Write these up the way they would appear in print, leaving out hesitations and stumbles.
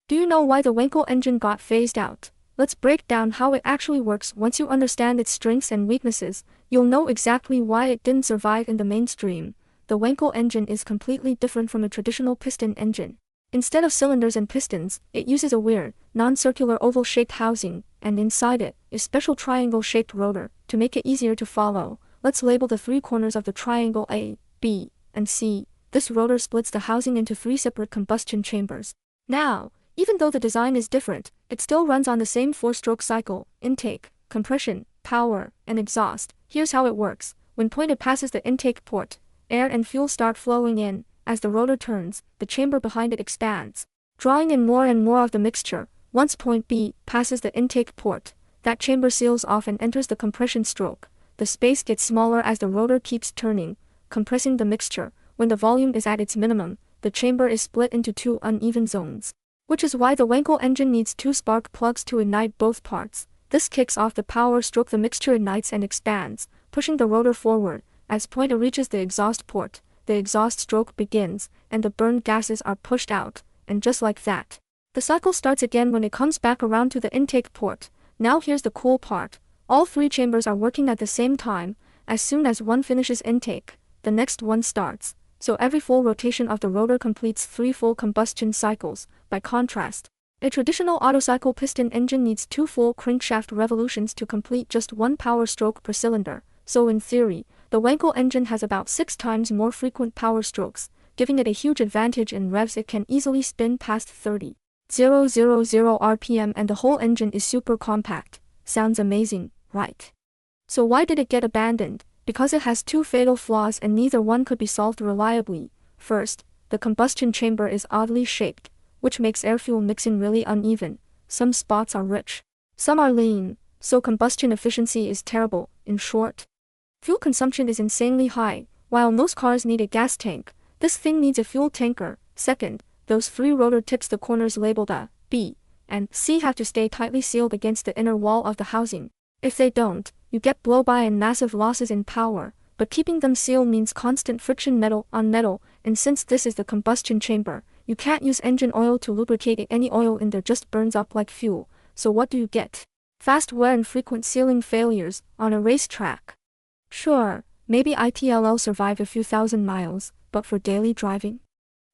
Do you know why the Wankel engine got phased out? Let's break down how it actually works. Once you understand its strengths and weaknesses, you'll know exactly why it didn't survive in the mainstream. The Wankel engine is completely different from a traditional piston engine. Instead of cylinders and pistons, it uses a weird, non-circular oval-shaped housing, and inside it, a special triangle-shaped rotor. To make it easier to follow, let's label the three corners of the triangle A, B, and C. This rotor splits the housing into three separate combustion chambers. Now, even though the design is different, it still runs on the same four-stroke cycle: intake, compression, power, and exhaust. Here's how it works. When point A passes the intake port, air and fuel start flowing in. As the rotor turns, the chamber behind it expands, drawing in more and more of the mixture. Once point B passes the intake port, that chamber seals off and enters the compression stroke. The space gets smaller as the rotor keeps turning, compressing the mixture. When the volume is at its minimum, the chamber is split into two uneven zones, which is why the Wankel engine needs two spark plugs to ignite both parts. This kicks off the power stroke. The mixture ignites and expands, pushing the rotor forward. As point A reaches the exhaust port, the exhaust stroke begins, and the burned gases are pushed out, and just like that, the cycle starts again when it comes back around to the intake port. Now here's the cool part. All three chambers are working at the same time. As soon as one finishes intake, the next one starts. So every full rotation of the rotor completes 3 full combustion cycles. By contrast, a traditional Autocycle piston engine needs 2 full crankshaft revolutions to complete just 1 power stroke per cylinder. So in theory, the Wankel engine has about 6 times more frequent power strokes, giving it a huge advantage in revs. It can easily spin past 30,000 RPM, and the whole engine is super compact. Sounds amazing, right? So why did it get abandoned? Because it has 2 fatal flaws, and neither one could be solved reliably. First, the combustion chamber is oddly shaped, which makes air-fuel mixing really uneven. Some spots are rich, some are lean, so combustion efficiency is terrible. In short, fuel consumption is insanely high. While most cars need a gas tank, this thing needs a fuel tanker. Second, those 3 rotor tips, the corners labeled A, B, and C, have to stay tightly sealed against the inner wall of the housing. If they don't, you get blow-by and massive losses in power. But keeping them sealed means constant friction metal on metal, and since this is the combustion chamber, you can't use engine oil to lubricate it. Any oil in there just burns up like fuel. So what do you get? Fast wear and frequent sealing failures on a racetrack. Sure, maybe it'll survive a few thousand miles, but for daily driving,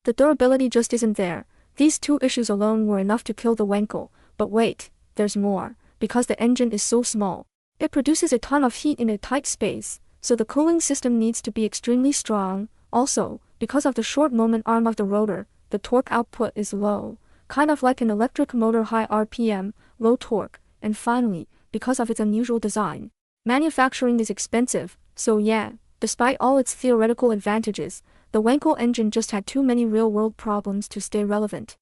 the durability just isn't there. These 2 issues alone were enough to kill the Wankel. But wait, there's more. Because the engine is so small, it produces a ton of heat in a tight space, so the cooling system needs to be extremely strong. Also, because of the short moment arm of the rotor, the torque output is low, kind of like an electric motor. High RPM, low torque. And finally, because of its unusual design, manufacturing is expensive. So yeah, despite all its theoretical advantages, the Wankel engine just had too many real-world problems to stay relevant.